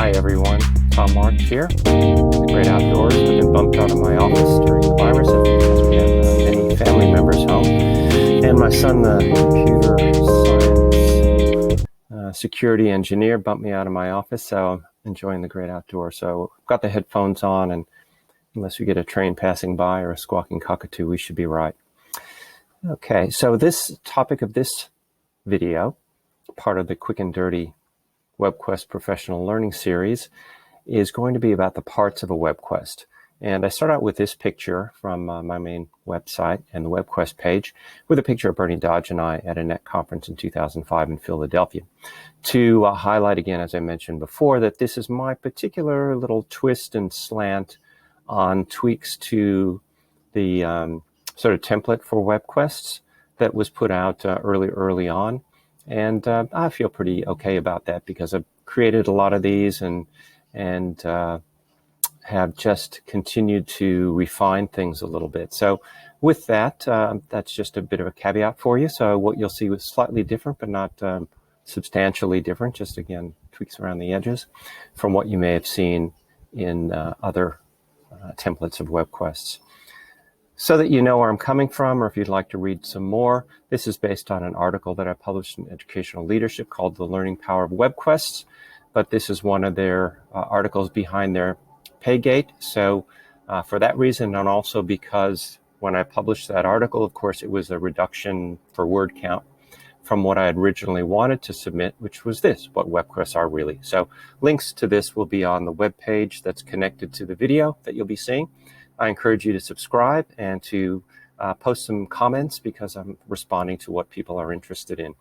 Hi everyone, Tom March here, the Great Outdoors. I've been bumped out of my office during the virus because we had many family members home. And my son, the computer science security engineer, bumped me out of my office, so I'm enjoying the Great Outdoors. So I've got the headphones on, and unless we get a train passing by or a squawking cockatoo, we should be right. Okay, so this topic of this video, part of the Quick and Dirty WebQuest Professional Learning Series, is going to be about the parts of a WebQuest. And I start out with this picture from my main website and the WebQuest page with a picture of Bernie Dodge and I at a NET conference in 2005 in Philadelphia to highlight again, as I mentioned before, that this is my particular little twist and slant on tweaks to the sort of template for WebQuests that was put out early on. And I feel pretty okay about that because I've created a lot of these and have just continued to refine things a little bit. So with that, that's just a bit of a caveat for you. So what you'll see was slightly different, but not substantially different. Just again, tweaks around the edges from what you may have seen in other templates of WebQuests. So that you know where I'm coming from, or if you'd like to read some more, this is based on an article that I published in Educational Leadership called The Learning Power of WebQuests, but this is one of their articles behind their pay gate. So for that reason, and also because when I published that article, of course, it was a reduction for word count from what I had originally wanted to submit, which was this, what WebQuests are really. So links to this will be on the web page that's connected to the video that you'll be seeing. I encourage you to subscribe and to post some comments because I'm responding to what people are interested in.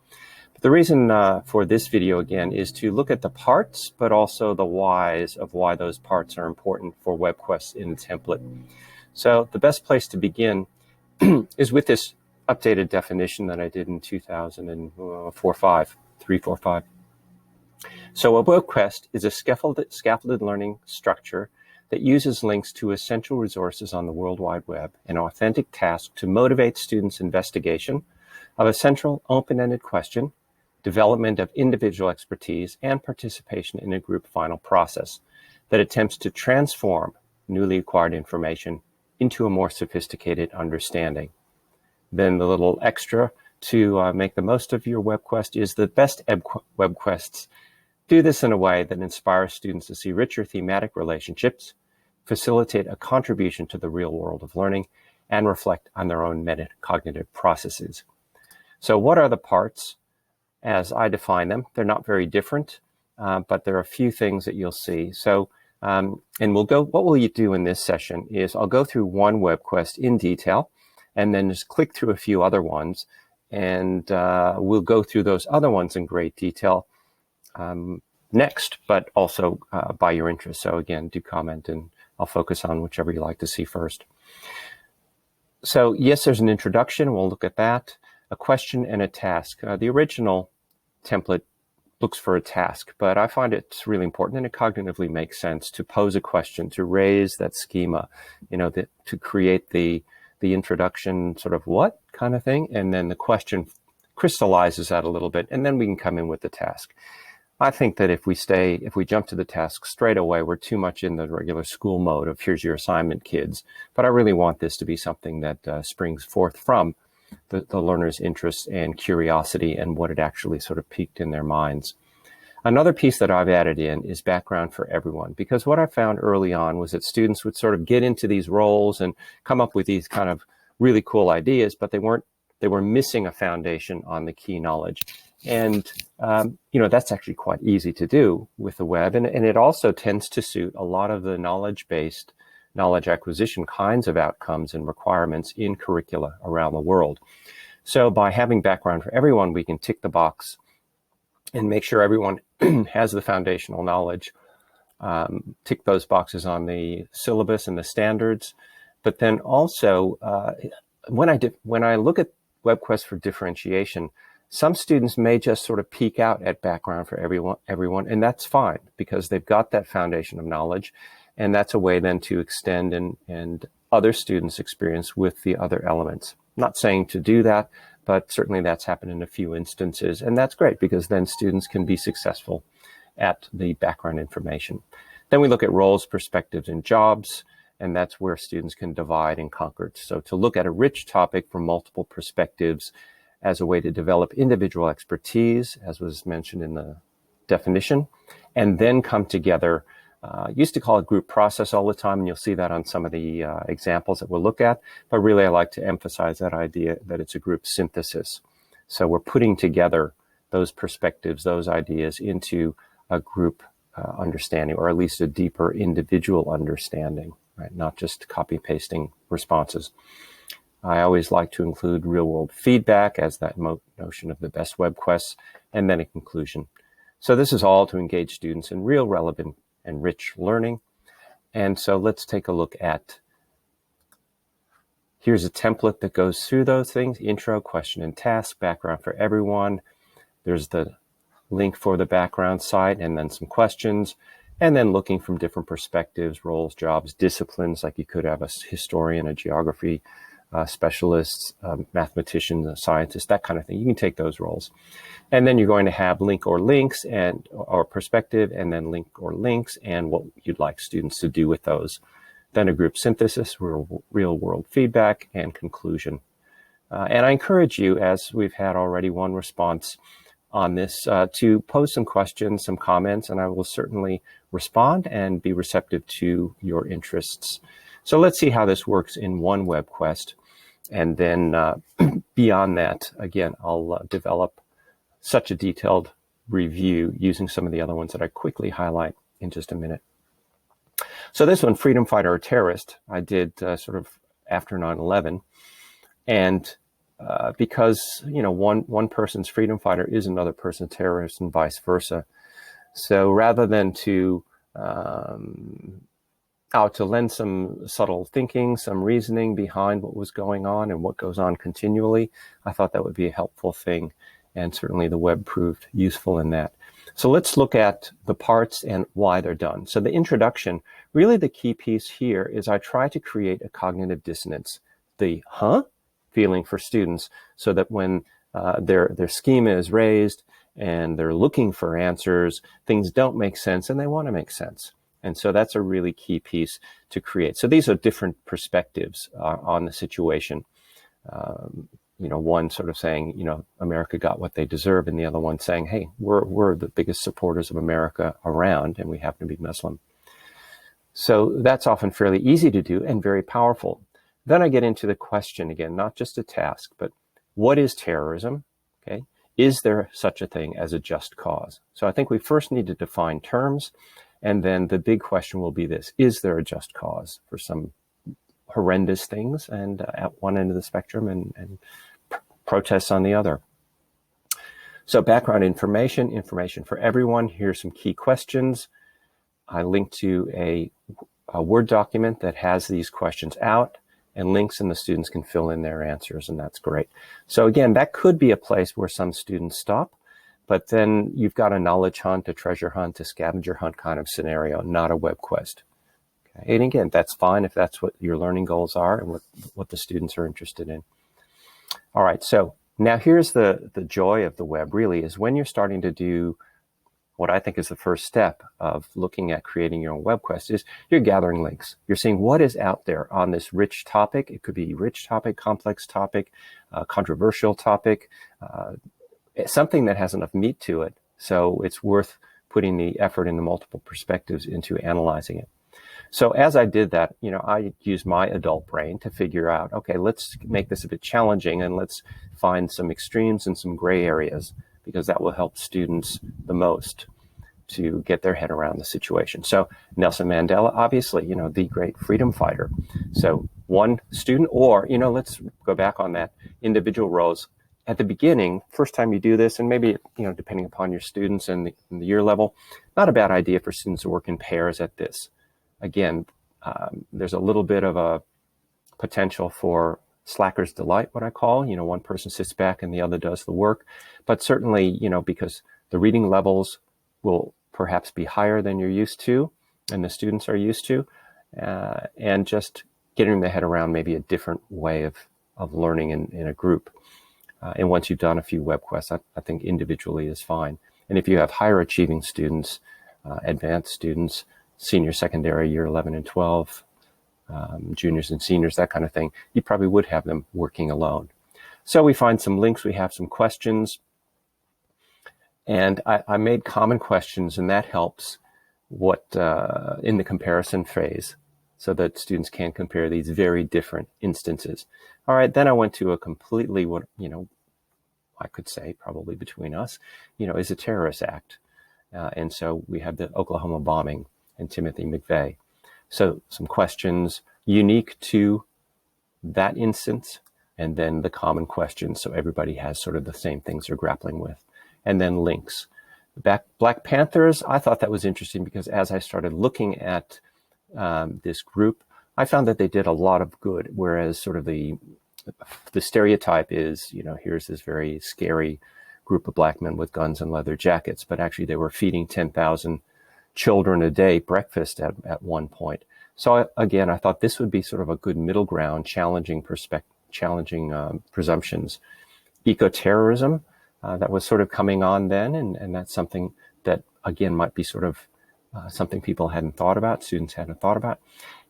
But the reason for this video, again, is to look at the parts, but also the whys of why those parts are important for WebQuests in the template. So the best place to begin is with this updated definition that I did in 2004-5. So a WebQuest is a scaffolded learning structure that uses links to essential resources on the World Wide Web, an authentic task to motivate students' investigation of a central open-ended question, development of individual expertise, and participation in a group final process that attempts to transform newly acquired information into a more sophisticated understanding. Then the little extra to make the most of your WebQuest is the best WebQuests do this in a way that inspires students to see richer thematic relationships, facilitate a contribution to the real world of learning, and reflect on their own metacognitive processes. So what are the parts as I define them? They're not very different, but there are a few things that you'll see. So, and what we'll do in this session is I'll go through one WebQuest in detail and then just click through a few other ones, and we'll go through those other ones in great detail next, but also by your interest. So again, do comment and I'll focus on whichever you like to see first. So yes, there's an introduction. We'll look at that. A question and a task. The original template looks for a task, but I find it's really important and it cognitively makes sense to pose a question, to raise that schema, to create the introduction sort of what kind of thing, and then the question crystallizes that a little bit, and then we can come in with the task. I think that if we jump to the task straight away, we're too much in the regular school mode of here's your assignment, kids. But I really want this to be something that springs forth from the learner's interest and curiosity and what it actually sort of piqued in their minds. Another piece that I've added in is background for everyone, because what I found early on was that students would sort of get into these roles and come up with these kind of really cool ideas, but they were missing a foundation on the key knowledge. And, that's actually quite easy to do with the web. And it also tends to suit a lot of the knowledge-based knowledge acquisition kinds of outcomes and requirements in curricula around the world. So by having background for everyone, we can tick the box and make sure everyone has the foundational knowledge, tick those boxes on the syllabus and the standards. But then also, when I look at WebQuest for differentiation, some students may just sort of peek out at background for everyone, and that's fine because they've got that foundation of knowledge, and that's a way then to extend and other students' experience with the other elements. I'm not saying to do that, but certainly that's happened in a few instances, and that's great because then students can be successful at the background information. Then we look at roles, perspectives, and jobs, and that's where students can divide and conquer. So to look at a rich topic from multiple perspectives as a way to develop individual expertise, as was mentioned in the definition, and then come together. Used to call it group process all the time, and you'll see that on some of the examples that we'll look at, but really I like to emphasize that idea that it's a group synthesis. So we're putting together those perspectives, those ideas into a group understanding, or at least a deeper individual understanding, right? Not just copy pasting responses. I always like to include real-world feedback as that notion of the best WebQuests, and then a conclusion. So this is all to engage students in real, relevant, and rich learning. And so let's take a look at, here's a template that goes through those things: intro, question and task, background for everyone. There's the link for the background site, and then some questions, and then looking from different perspectives, roles, jobs, disciplines, like you could have a historian, a geography specialist, mathematician, a scientist, that kind of thing. You can take those roles. And then you're going to have link or links and or perspective, and then link or links and what you'd like students to do with those. Then a group synthesis, real world feedback, and conclusion. And I encourage you, as we've had already one response on this, to post some questions, some comments, and I will certainly respond and be receptive to your interests. So let's see how this works in one WebQuest. And then beyond that, again, I'll develop such a detailed review using some of the other ones that I quickly highlight in just a minute. So this one, freedom fighter or terrorist, I did sort of after 9/11. And because, you know, one person's freedom fighter is another person's terrorist and vice versa. So rather than to lend some subtle thinking, some reasoning behind what was going on and what goes on continually, I thought that would be a helpful thing. And certainly the web proved useful in that. So let's look at the parts and why they're done. So the introduction, really the key piece here is I try to create a cognitive dissonance, the feeling for students, so that when their schema is raised and they're looking for answers, things don't make sense and they want to make sense. And so that's a really key piece to create. So these are different perspectives on the situation. You know, one sort of saying, you know, America got what they deserve, and the other one saying, hey, we're the biggest supporters of America around, and we happen to be Muslim. So that's often fairly easy to do and very powerful. Then I get into the question again, not just a task, but what is terrorism? Okay, is there such a thing as a just cause? So I think we first need to define terms. And then the big question will be this: is there a just cause for some horrendous things and at one end of the spectrum and protests on the other? So background information for everyone. Here's some key questions. I link to a Word document that has these questions out and links, and the students can fill in their answers, and that's great. So again, that could be a place where some students stop. But then you've got a knowledge hunt, a treasure hunt, a scavenger hunt kind of scenario, not a WebQuest. Okay? And again, that's fine if that's what your learning goals are and what the students are interested in. All right, so now here's the joy of the web, really, is when you're starting to do what I think is the first step of looking at creating your own WebQuest is you're gathering links. You're seeing what is out there on this rich topic. It could be rich topic, complex topic, controversial topic, something that has enough meat to it, so it's worth putting the effort and the multiple perspectives into analyzing it. So as I did that, you know, I used my adult brain to figure out, okay, let's make this a bit challenging and let's find some extremes and some gray areas, because that will help students the most to get their head around the situation. So Nelson Mandela, obviously, you know, the great freedom fighter. So one student, or, you know, let's go back on that, individual roles. At the beginning, first time you do this, and maybe, you know, depending upon your students and the year level, not a bad idea for students to work in pairs at this. Again, there's a little bit of a potential for slacker's delight, what I call, you know, one person sits back and the other does the work. But certainly, you know, because the reading levels will perhaps be higher than you're used to and the students are used to, and just getting their head around maybe a different way of learning in a group. And once you've done a few WebQuests, I think individually is fine. And if you have higher achieving students, advanced students, senior secondary, year 11 and 12, juniors and seniors, that kind of thing, you probably would have them working alone. So we find some links, we have some questions, and I made common questions, and that helps in the comparison phase, so that students can compare these very different instances. All right, then I went to a completely, I could say probably between us, is a terrorist act. And so we have the Oklahoma bombing and Timothy McVeigh. So some questions unique to that instance, and then the common questions, so everybody has sort of the same things they're grappling with. And then links. Black Panthers, I thought that was interesting because as I started looking at this group, I found that they did a lot of good, whereas sort of the stereotype is, here's this very scary group of black men with guns and leather jackets, but actually they were feeding 10,000 children a day breakfast at one point. So again, I thought this would be sort of a good middle ground, challenging presumptions. Eco-terrorism, that was sort of coming on then, and that's something that, again, might be sort of something people hadn't thought about, students hadn't thought about.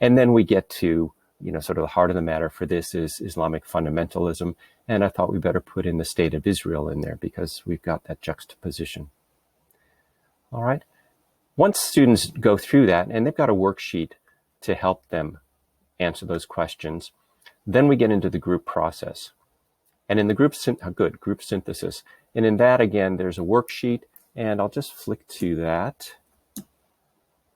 And then we get to, sort of the heart of the matter for this is Islamic fundamentalism, and I thought we better put in the state of Israel in there because we've got that juxtaposition. All right. Once students go through that, and they've got a worksheet to help them answer those questions, then we get into the group process. And in the group synthesis. And in that, again, there's a worksheet, and I'll just flick to that.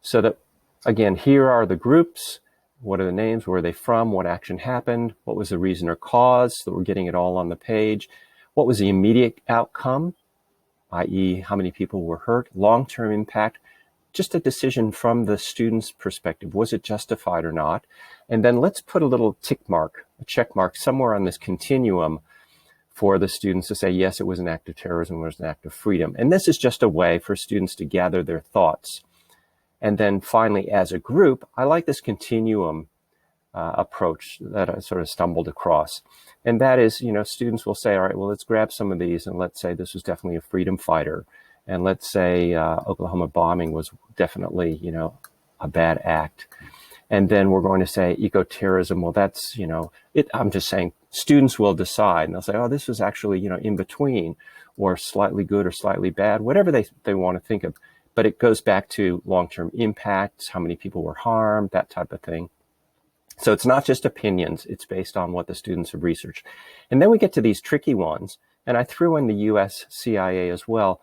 So that, again, here are the groups. What are the names? Where are they from? What action happened? What was the reason or cause? So we're getting it all on the page. What was the immediate outcome, i.e. how many people were hurt? Long-term impact, just a decision from the student's perspective. Was it justified or not? And then let's put a little tick mark, a check mark somewhere on this continuum for the students to say, yes, it was an act of terrorism, it was an act of freedom. And this is just a way for students to gather their thoughts. And then finally, as a group, I like this continuum approach that I sort of stumbled across. And that is, students will say, all right, well, let's grab some of these, and let's say this was definitely a freedom fighter. And let's say Oklahoma bombing was definitely, a bad act. And then we're going to say eco-terrorism, well, that's, I'm just saying students will decide, and they'll say, oh, this was actually, in between, or slightly good or slightly bad, whatever they want to think of. But it goes back to long-term impacts, how many people were harmed, that type of thing. So it's not just opinions, it's based on what the students have researched. And then we get to these tricky ones, and I threw in the US CIA as well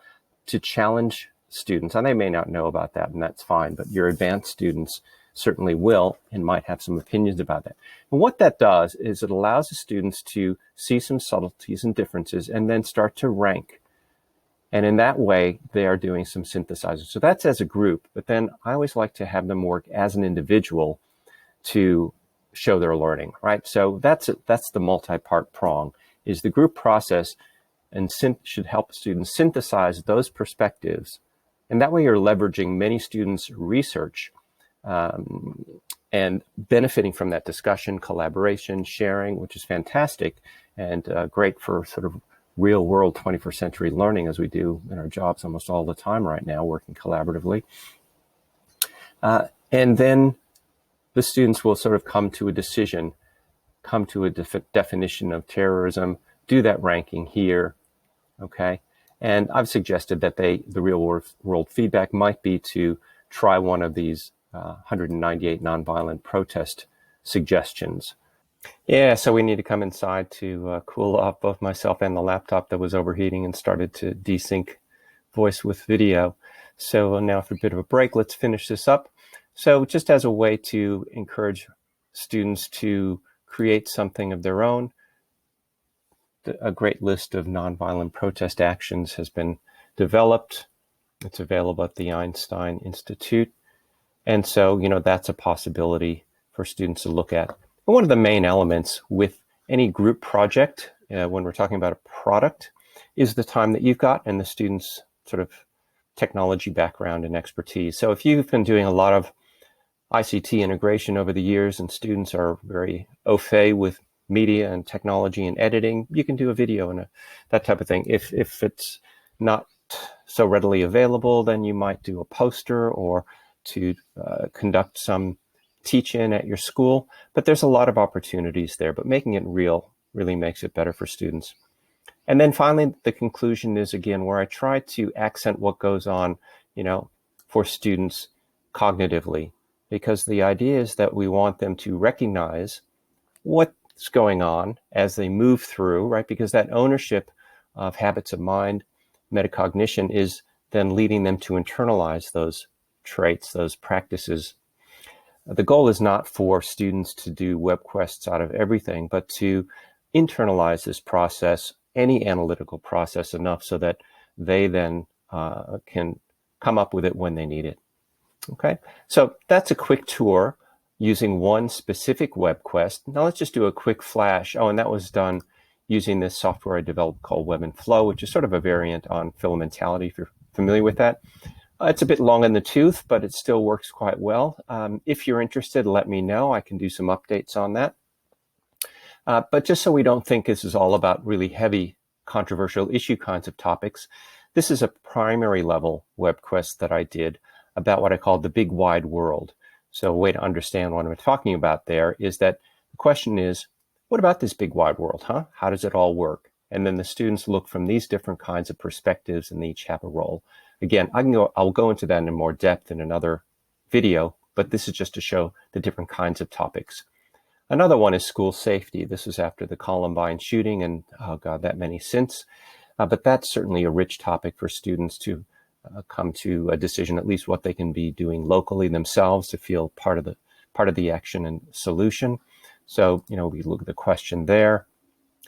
to challenge students, and they may not know about that, and that's fine, but your advanced students certainly will and might have some opinions about that. And what that does is it allows the students to see some subtleties and differences and then start to rank. And in that way, they are doing some synthesizing. So that's as a group, but then I always like to have them work as an individual to show their learning, right? So that's the multi-part prong, is the group process, and should help students synthesize those perspectives. And that way you're leveraging many students' research and benefiting from that discussion, collaboration, sharing, which is fantastic and great for sort of real world 21st century learning, as we do in our jobs almost all the time right now, working collaboratively. And then the students will sort of come to a decision, come to a definition of terrorism, do that ranking here, okay? And I've suggested that the real world feedback might be to try one of these 198 nonviolent protest suggestions. Yeah, so we need to come inside to cool off both myself and the laptop that was overheating and started to desync voice with video. So now after a bit of a break, let's finish this up. So just as a way to encourage students to create something of their own, a great list of nonviolent protest actions has been developed. It's available at the Einstein Institute. And so, that's a possibility for students to look at. And one of the main elements with any group project, when we're talking about a product, is the time that you've got and the student's sort of technology background and expertise. So if you've been doing a lot of ICT integration over the years and students are very au fait with media and technology and editing, you can do a video and that type of thing. If it's not so readily available, then you might do a poster or to conduct some teach-in at your school. But there's a lot of opportunities there, but making it real really makes it better for students. And then finally, the conclusion is, again, where I try to accent what goes on, for students cognitively, because the idea is that we want them to recognize what's going on as they move through, right? Because that ownership of habits of mind, metacognition, is then leading them to internalize those traits, those practices. The goal is not for students to do WebQuests out of everything, but to internalize this process, any analytical process, enough so that they then can come up with it when they need it. Okay, so that's a quick tour using one specific WebQuest. Now let's just do a quick flash. Oh, and that was done using this software I developed called Web and Flow, which is sort of a variant on filamentality, if you're familiar with that. It's a bit long in the tooth, but it still works quite well. If you're interested, let me know. I can do some updates on that. But just so we don't think this is all about really heavy, controversial issue kinds of topics, this is a primary level WebQuest that I did about what I call the big wide world. So a way to understand what I'm talking about there is that the question is, what about this big wide world, huh? How does it all work? And then the students look from these different kinds of perspectives, and they each have a role. Again, I'll go into that in more depth in another video, but this is just to show the different kinds of topics. Another one is school safety. This is after the Columbine shooting, and oh God, that many since. But that's certainly a rich topic for students to come to a decision, at least what they can be doing locally themselves to feel part of the action and solution. So, we look at the question there,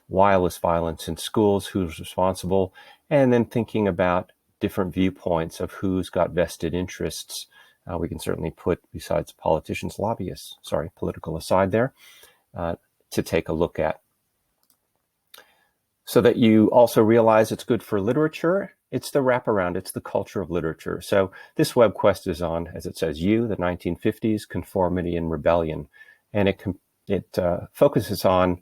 wireless violence in schools, who's responsible, and then thinking about different viewpoints of who's got vested interests. We can certainly put, besides politicians, lobbyists, political aside there, to take a look at. So that you also realize it's good for literature. It's the wraparound, it's the culture of literature. So this WebQuest is on, as it says, the 1950s, conformity and rebellion. And it focuses on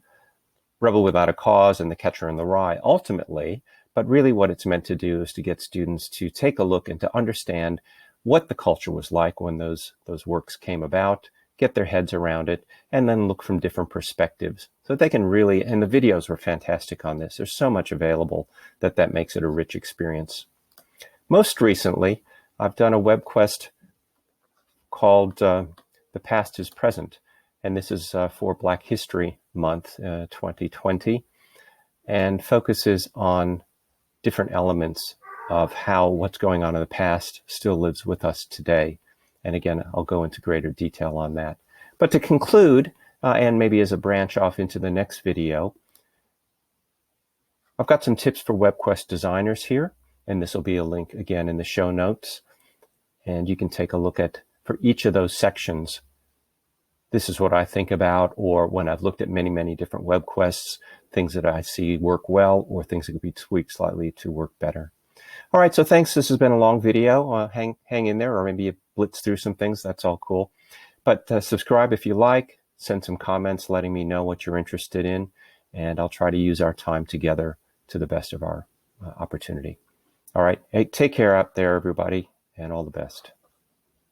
Rebel Without a Cause and The Catcher in the Rye, ultimately. But really what it's meant to do is to get students to take a look and to understand what the culture was like when those works came about, get their heads around it, and then look from different perspectives. So they can really, and the videos were fantastic on this. There's so much available that makes it a rich experience. Most recently, I've done a WebQuest called The Past is Present. And this is for Black History Month 2020, and focuses on different elements of how what's going on in the past still lives with us today. And again, I'll go into greater detail on that. But to conclude, and maybe as a branch off into the next video, I've got some tips for WebQuest designers here, and this will be a link again in the show notes. And you can take a look at, for each of those sections, this is what I think about, or when I've looked at many, many different WebQuests, things that I see work well, or things that could be tweaked slightly to work better. All right, so thanks. This has been a long video. Hang in there, or maybe you blitz through some things. That's all cool. But subscribe if you like. Send some comments letting me know what you're interested in, and I'll try to use our time together to the best of our opportunity. All right, hey, take care out there, everybody, and all the best.